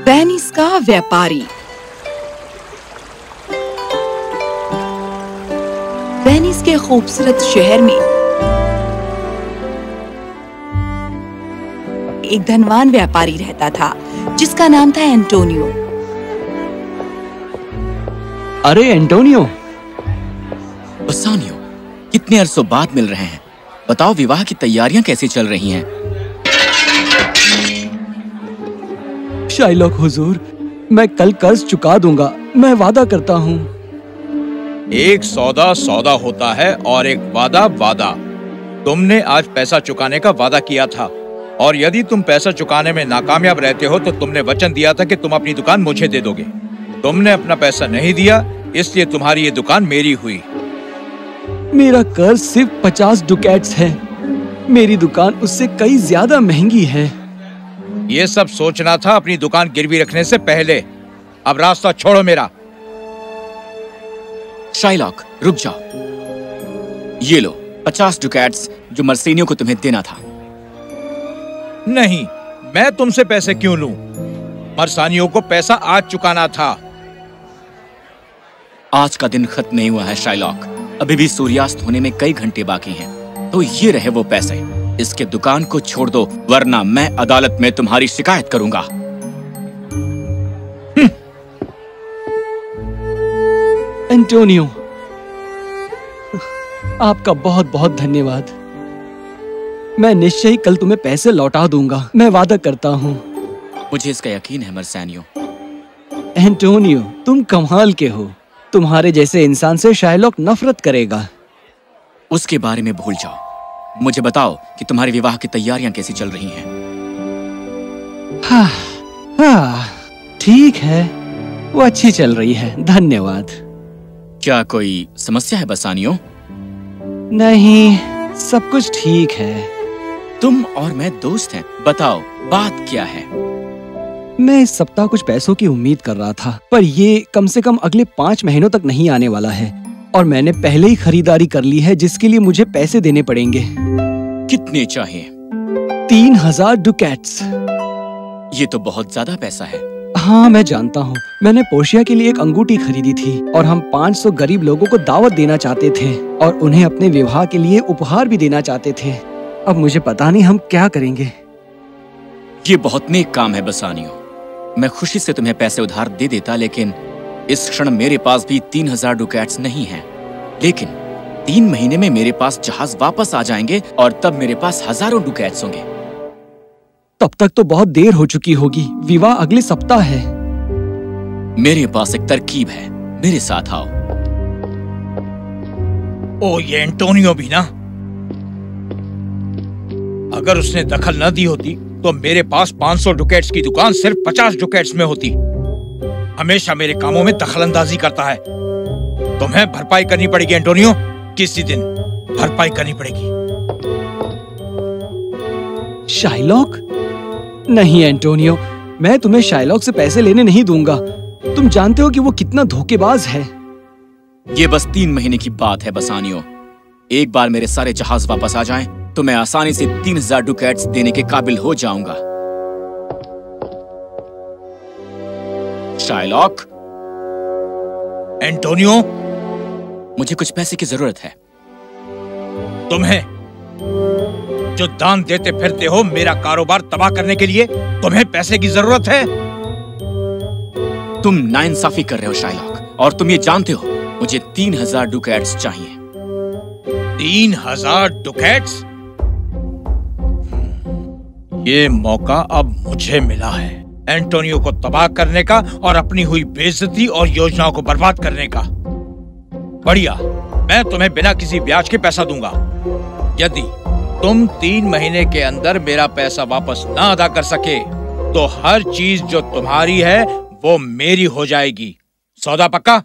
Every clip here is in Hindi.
वेनिस का व्यापारी। वेनिस के खूबसूरत शहर में एक धनवान व्यापारी रहता था जिसका नाम था एंटोनियो। अरे एंटोनियो। बसानियो, कितने अरसों बाद मिल रहे हैं। बताओ, विवाह की तैयारियां कैसी चल रही हैं? शाइलॉक हुजूर, मैं कल कर्ज चुका दूंगा, मैं वादा करता हूँ। एक सौदा सौदा होता है और एक वादा वादा। तुमने आज पैसा चुकाने का वादा किया था और यदि तुम पैसा चुकाने में नाकामयाब रहते हो तो तुमने वचन दिया था कि तुम अपनी दुकान मुझे दे दोगे। तुमने अपना पैसा नहीं दिया, इसलिए तुम्हारी ये दुकान मेरी हुई। मेरा कर्ज सिर्फ 50 डुकैट्स है। मेरी दुकान उससे कई ज्यादा महंगी है। ये सब सोचना था अपनी दुकान गिरवी रखने से पहले। अब रास्ता छोड़ो मेरा। शाइलॉक, रुक जाओ। ये लो 50 डुकैट्स जो मर्सिनियो को तुम्हें देना था। नहीं, मैं तुमसे पैसे क्यों लूं? मर्सानियों को पैसा आज चुकाना था। आज का दिन खत्म नहीं हुआ है शाइलॉक, अभी भी सूर्यास्त होने में कई घंटे बाकी हैं। तो ये रहे वो पैसे। इसके दुकान को छोड़ दो, वरना मैं अदालत में तुम्हारी शिकायत करूंगा। एंटोनियो, आपका बहुत बहुत धन्यवाद। मैं निश्चय ही कल तुम्हें पैसे लौटा दूंगा, मैं वादा करता हूँ। मुझे इसका यकीन है मर्सानियो। एंटोनियो, तुम कमाल के हो। तुम्हारे जैसे इंसान से शाइलॉक नफरत करेगा। उसके बारे में भूल जाओ। मुझे बताओ कि तुम्हारी विवाह की तैयारियां कैसी चल रही हैं? हाँ, ठीक है, वो अच्छी चल रही है, धन्यवाद। क्या कोई समस्या है बसानियो? नहीं, सब कुछ ठीक है। तुम और मैं दोस्त हैं, बताओ बात क्या है? मैं इस सप्ताह कुछ पैसों की उम्मीद कर रहा था, पर ये कम से कम अगले 5 महीनों तक नहीं आने वाला है और मैंने पहले ही खरीदारी कर ली है जिसके लिए मुझे पैसे देने पड़ेंगे। कितने चाहिए? 3000 डुकैट्स। ये तो बहुत ज्यादा पैसा है। हाँ, मैं जानता हूँ। मैंने पोर्शिया के लिए एक अंगूठी खरीदी थी और हम 500 गरीब लोगों को दावत देना चाहते थे और उन्हें अपने विवाह के लिए उपहार भी देना चाहते थे। अब मुझे पता नहीं हम क्या करेंगे। ये बहुत नेक काम है बसानियो। मैं खुशी से तुम्हें पैसे उधार दे देता, लेकिन इस क्षण मेरे पास भी 3000 डुकैट्स नहीं हैं। लेकिन 3 महीने में मेरे पास जहाज वापस आ जाएंगे और तब मेरे पास हजारों डुकैट्स होंगे। तब तक तो बहुत देर हो चुकी होगी। विवाह अगले सप्ताह है। मेरे पास एक तरकीब है, मेरे साथ आओ। ओ, ये एंटोनियो भी ना। अगर उसने दखल न दी होती तो मेरे पास 500 डुकैट्स की दुकान सिर्फ 50 डुकैट्स में होती। हमेशा मेरे कामों में दखलंदाजी करता है। तुम्हें भरपाई करनी पड़ेगी एंटोनियो, किसी दिन भरपाई करनी पड़ेगी। शाइलॉक? नहीं एंटोनियो, मैं तुम्हें शाइलॉक से पैसे लेने नहीं दूंगा। तुम जानते हो कि वो कितना धोखेबाज है। ये बस 3 महीने की बात है बसानियो। एक बार मेरे सारे जहाज वापस आ जाएं, तो मैं आसानी से 3000 डुकैट्स देने के काबिल हो जाऊंगा। शाइलॉक। एंटोनियो, मुझे कुछ पैसे की जरूरत है। तुम्हें जो दान देते फिरते हो मेरा कारोबार तबाह करने के लिए, तुम्हें पैसे की जरूरत है? तुम नाइंसाफी कर रहे हो शाइलॉक, और तुम ये जानते हो मुझे 3000 डुकैट्स चाहिए। 3000 डुकैट्स? ये मौका अब मुझे मिला है एंटोनियो को तबाह करने का और अपनी हुई बेइज्जती और योजनाओं को बर्बाद करने का। बढ़िया, मैं तुम्हें बिना किसी ब्याज के पैसा दूंगा। यदि तुम 3 महीने के अंदर मेरा पैसा वापस ना अदा कर सके तो हर चीज जो तुम्हारी है वो मेरी हो जाएगी। सौदा पक्का?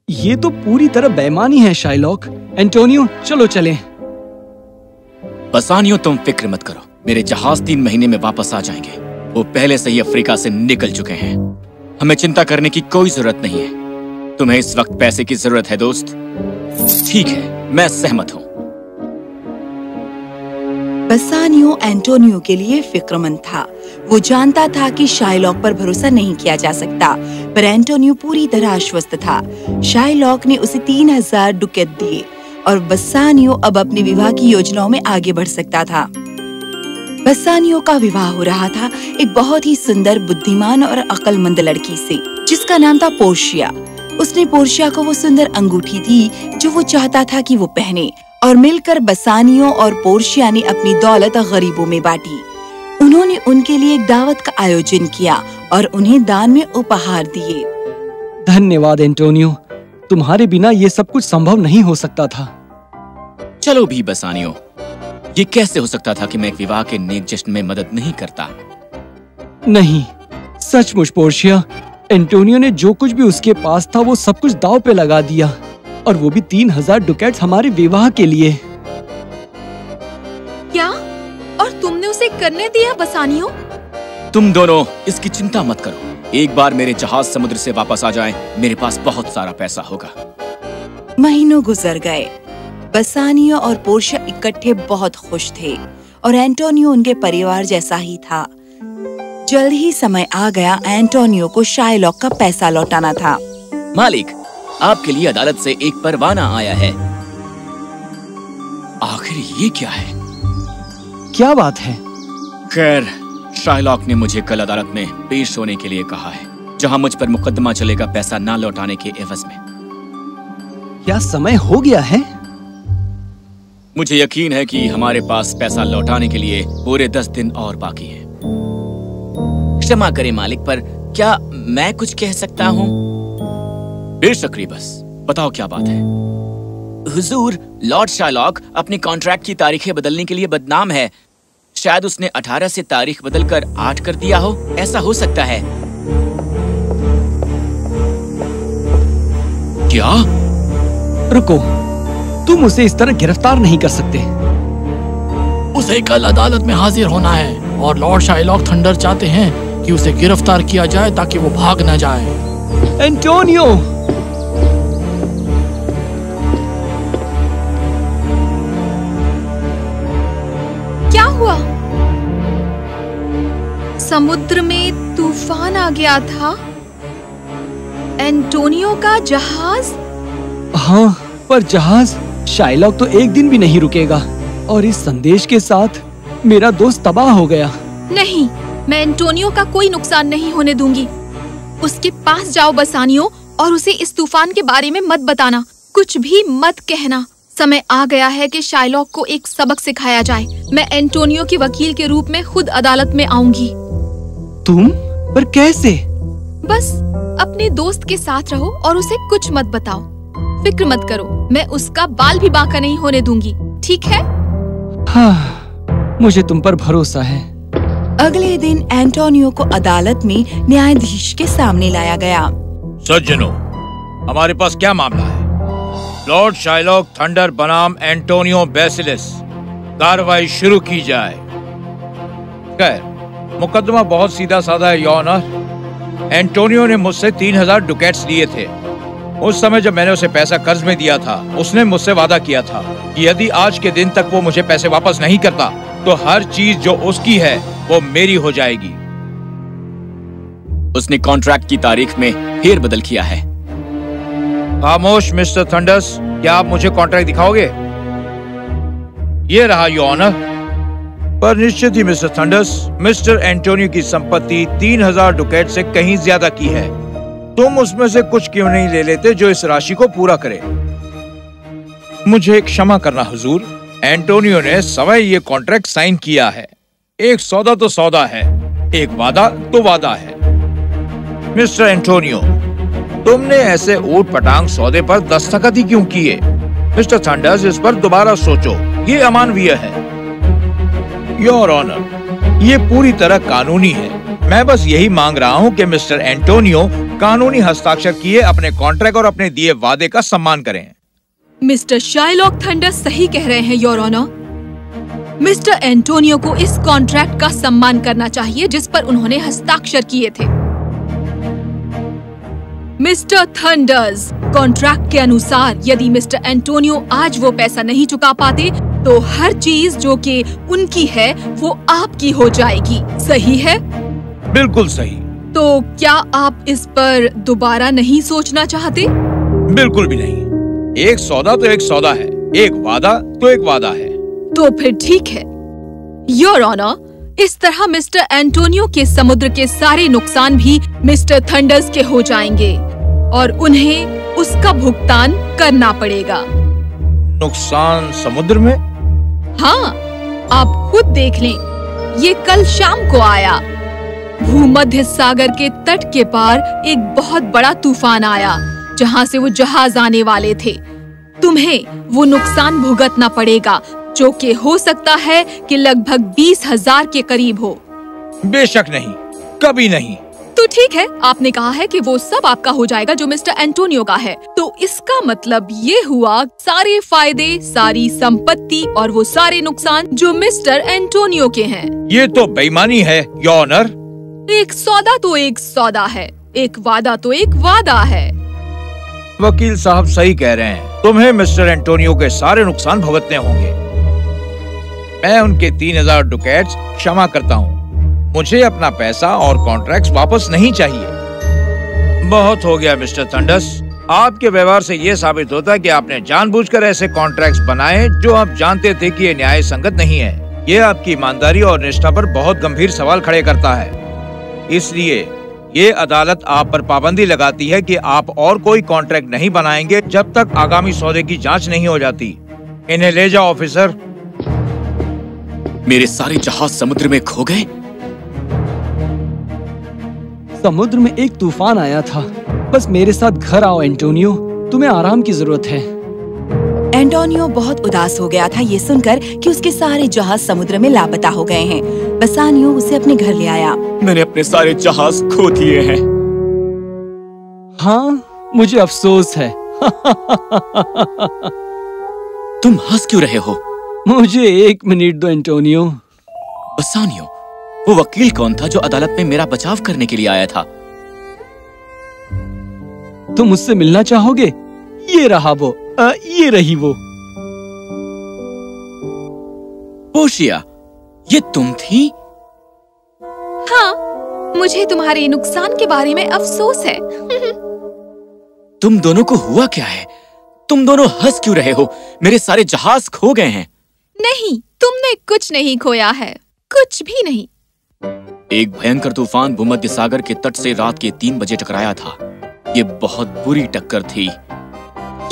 ये तो पूरी तरह बेईमानी है शाइलॉक। एंटोनियो, चलो चलें। बसानियो, तुम फिक्र मत करो, मेरे जहाज 3 महीने में वापस आ जाएंगे। वो पहले से ही अफ्रीका से निकल चुके हैं। हमें चिंता करने की कोई जरूरत नहीं है। तुम्हें इस वक्त पैसे की जरूरत है दोस्त? ठीक है, मैं सहमत हूं। बसानियो एंटोनियो के लिए फिक्रमंद था। वो जानता था कि शाइलॉक पर भरोसा नहीं किया जा सकता, पर एंटोनियो पूरी तरह आश्वस्त था। शाइलॉक ने उसे 3000 डुकेट दिए और बसानियो अब अपने विवाह की योजनाओं में आगे बढ़ सकता था। बसानियो का विवाह हो रहा था एक बहुत ही सुंदर, बुद्धिमान और अक्लमंद लड़की से, जिसका नाम था पोर्शिया। उसने पोर्शिया को वो सुंदर अंगूठी दी जो वो चाहता था कि वो पहने, और मिलकर बसानियो और पोर्शिया ने अपनी दौलत गरीबों में बांटी। उन्होंने उनके लिए एक दावत का आयोजन किया और उन्हें दान में उपहार दिए। धन्यवाद एंटोनियो, तुम्हारे बिना ये सब कुछ संभव नहीं हो सकता था। चलो भी बसानियो, ये कैसे हो सकता था कि मैं एक विवाह के नेक जश्न में मदद नहीं करता? नहीं, सचमुच पोर्शिया, एंटोनियो ने जो कुछ भी उसके पास था वो सब कुछ दांव पे लगा दिया, और वो भी 3000 डुकेट्स हमारे विवाह के लिए। क्या? और तुमने उसे करने दिया बसानियो? तुम दोनों इसकी चिंता मत करो। एक बार मेरे जहाज समुद्र से वापस आ जाएं, मेरे पास बहुत सारा पैसा होगा। महीनों गुजर गए। बसानियो और पोर्शिया इकट्ठे बहुत खुश थे और एंटोनियो उनके परिवार जैसा ही था। जल्द ही समय आ गया एंटोनियो को शाइलॉक का पैसा लौटाना था। मालिक, आपके लिए अदालत से एक परवाना आया है। आखिर ये क्या है? क्या बात है? खैर, शाइलॉक ने मुझे कल अदालत में पेश होने के लिए कहा है, जहां मुझ पर मुकदमा चलेगा पैसा ना लौटाने के एवज में। क्या समय हो गया है? मुझे यकीन है कि हमारे पास पैसा लौटाने के लिए पूरे 10 दिन और बाकी है। क्षमा करें मालिक, पर क्या मैं कुछ कह सकता हूँ? बेशक बस बताओ क्या बात है। हुजूर, लॉर्ड शाइलॉक अपनी कॉन्ट्रैक्ट की तारीखें बदलने के लिए बदनाम है। शायद उसने 18 से तारीख बदलकर 8 कर दिया हो, ऐसा हो सकता है। क्या? रुको, तुम उसे इस तरह गिरफ्तार नहीं कर सकते। उसे कल अदालत में हाजिर होना है और लॉर्ड शाइलॉक थंडर चाहते हैं कि उसे गिरफ्तार किया जाए ताकि वो भाग न जाए। एंटोनियो! क्या हुआ? समुद्र में तूफान आ गया था। एंटोनियो का जहाज? हाँ, पर जहाज शाइलॉक तो एक दिन भी नहीं रुकेगा, और इस संदेश के साथ मेरा दोस्त तबाह हो गया। नहीं, मैं एंटोनियो का कोई नुकसान नहीं होने दूंगी। उसके पास जाओ बसानियो, और उसे इस तूफान के बारे में मत बताना, कुछ भी मत कहना। समय आ गया है कि शाइलॉक को एक सबक सिखाया जाए। मैं एंटोनियो के वकील के रूप में खुद अदालत में आऊंगी। तुम? पर कैसे? बस अपने दोस्त के साथ रहो और उसे कुछ मत बताओ। फिक्र मत करो, मैं उसका बाल भी बांका नहीं होने दूंगी, ठीक है? हाँ, मुझे तुम पर भरोसा है। अगले दिन एंटोनियो को अदालत में न्यायाधीश के सामने लाया गया। सज्जनों, हमारे पास क्या मामला है? लॉर्ड शाइलॉक थंडर बनाम एंटोनियो बेसिलिस, कार्रवाई शुरू की जाए। खैर, मुकदमा बहुत सीधा साधा है योर ऑनर। एंटोनियो ने मुझसे 3000 डुकेट्स लिए थे। उस समय जब मैंने उसे पैसा कर्ज में दिया था, उसने मुझसे वादा किया था कि यदि आज के दिन तक वो मुझे पैसे वापस नहीं करता तो हर चीज जो उसकी है वो मेरी हो जाएगी। उसने कॉन्ट्रैक्ट की तारीख में फेरबदल किया है। खामोश मिस्टर थंडर्स, क्या आप मुझे कॉन्ट्रैक्ट दिखाओगे? ये रहा योर ऑनर। पर निश्चित ही मिस्टर थंडर्स, मिस्टर एंटोनियो की संपत्ति 3000 डुकेट से कहीं ज्यादा की है। तुम उसमें से कुछ क्यों नहीं ले लेते जो इस राशि को पूरा करे? मुझे क्षमा करना हुजूर, एंटोनियो ने स्वयं ये कॉन्ट्रैक्ट साइन किया है। एक सौदा तो सौदा है, एक वादा तो वादा है। मिस्टर एंटोनियो, तुमने ऐसे ऊट पटांग सौदे पर दस्तखत ही क्यों किए? मिस्टर थंडर्स, इस पर दोबारा सोचो, ये अमानवीय है। योर ऑनर, ये पूरी तरह कानूनी है। मैं बस यही मांग रहा हूँ कि मिस्टर एंटोनियो कानूनी हस्ताक्षर किए अपने कॉन्ट्रैक्ट और अपने दिए वादे का सम्मान करें। मिस्टर शाइलॉक थंडर सही कह रहे हैं योर ऑनर। मिस्टर एंटोनियो को इस कॉन्ट्रैक्ट का सम्मान करना चाहिए जिस पर उन्होंने हस्ताक्षर किए थे। मिस्टर थंडर्स, कॉन्ट्रैक्ट के अनुसार यदि मिस्टर एंटोनियो आज वो पैसा नहीं चुका पाते तो हर चीज जो कि उनकी है वो आपकी हो जाएगी, सही है? बिल्कुल सही। तो क्या आप इस पर दोबारा नहीं सोचना चाहते? बिल्कुल भी नहीं। एक सौदा तो एक सौदा है, एक वादा तो एक वादा है। तो फिर ठीक है योर ऑनर, इस तरह मिस्टर एंटोनियो के समुद्र के सारे नुकसान भी मिस्टर थंडर्स के हो जाएंगे और उन्हें उसका भुगतान करना पड़ेगा। नुकसान समुद्र में? हाँ, आप खुद देख लें, ये कल शाम को आया। भूमध्य सागर के तट के पार एक बहुत बड़ा तूफान आया जहाँ से वो जहाज आने वाले थे। तुम्हें वो नुकसान भुगतना पड़ेगा जो कि हो सकता है कि लगभग 20,000 के करीब हो। बेशक नहीं, कभी नहीं। तो ठीक है, आपने कहा है कि वो सब आपका हो जाएगा जो मिस्टर एंटोनियो का है। तो इसका मतलब ये हुआ सारे फायदे, सारी संपत्ति और वो सारे नुकसान जो मिस्टर एंटोनियो के हैं। ये तो बेईमानी है योर ऑनर। एक सौदा तो एक सौदा है, एक वादा तो एक वादा है। वकील साहब सही कह रहे हैं, तुम्हें मिस्टर एंटोनियो के सारे नुकसान भुगतने होंगे। मैं उनके 3,000 डुकेट्स क्षमा करता हूँ। मुझे अपना पैसा और कॉन्ट्रैक्ट्स वापस नहीं चाहिए। बहुत हो गया मिस्टर थंडर्स, आपके व्यवहार से ये साबित होता है कि आपने जानबूझकर ऐसे कॉन्ट्रैक्ट्स बनाए जो आप जानते थे कि ये न्याय संगत नहीं है। ये आपकी ईमानदारी और निष्ठा पर बहुत गंभीर सवाल खड़े करता है। इसलिए ये अदालत आप पर पाबंदी लगाती है कि आप और कोई कॉन्ट्रैक्ट नहीं बनाएंगे जब तक आगामी सौदे की जांच नहीं हो जाती। इन्हें ले जाओ ऑफिसर। मेरे सारे जहाज समुद्र में खो गए। समुद्र में एक तूफान आया था। बस मेरे साथ घर आओ एंटोनियो, तुम्हें आराम की जरूरत है। एंटोनियो बहुत उदास हो गया था ये सुनकर कि उसके सारे जहाज समुद्र में लापता हो गए हैं। बसानियो उसे अपने घर ले आया। मैंने अपने सारे जहाज खो दिए हैं। हाँ, मुझे अफसोस है। तुम हंस क्यों रहे हो? मुझे 1 मिनट दो एंटोनियो। बसानियो, वो वकील कौन था जो अदालत में मेरा बचाव करने के लिए आया था? तुम मुझसे मिलना चाहोगे? ये रहा वो, ये रही वो। पोशिया, ये तुम थी? हाँ, मुझे तुम्हारे नुकसान के बारे में अफसोस है। तुम दोनों को हुआ क्या है? तुम दोनों हंस क्यों रहे हो? मेरे सारे जहाज खो गए हैं। नहीं, तुमने कुछ नहीं खोया है, कुछ भी नहीं। एक भयंकर तूफान भूमध्य सागर के तट से रात के 3 बजे टकराया था। ये बहुत बुरी टक्कर थी।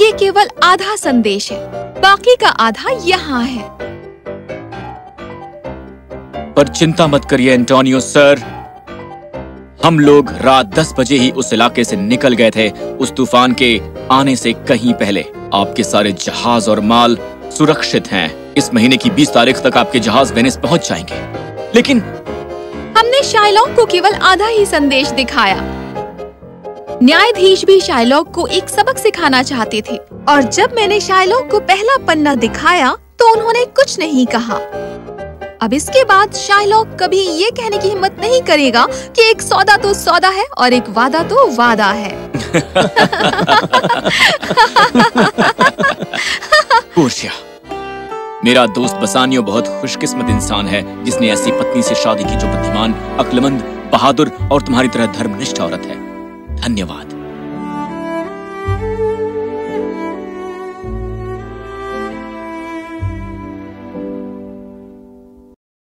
ये केवल आधा संदेश है, बाकी का आधा यहाँ है। पर चिंता मत करिए एंटोनियो सर, हम लोग रात 10 बजे ही उस इलाके से निकल गए थे। उस तूफान के आने से कहीं पहले आपके सारे जहाज और माल सुरक्षित हैं। इस महीने की 20 तारीख तक आपके जहाज वेनिस पहुंच जाएंगे। लेकिन हमने शाइलॉक को केवल आधा ही संदेश दिखाया। न्यायाधीश भी शाइलॉक को एक सबक सिखाना चाहते थे और जब मैंने शाइलॉक को पहला पन्ना दिखाया तो उन्होंने कुछ नहीं कहा। अब इसके बाद शाइलॉक कभी ये कहने की हिम्मत नहीं करेगा कि एक सौदा तो सौदा है और एक वादा तो वादा है। पोर्शिया, मेरा दोस्त बसानियो बहुत खुशकिस्मत इंसान है जिसने ऐसी पत्नी से शादी की जो बुद्धिमान, अक्लमंद, बहादुर और तुम्हारी तरह धर्मनिष्ठ औरत है। धन्यवाद।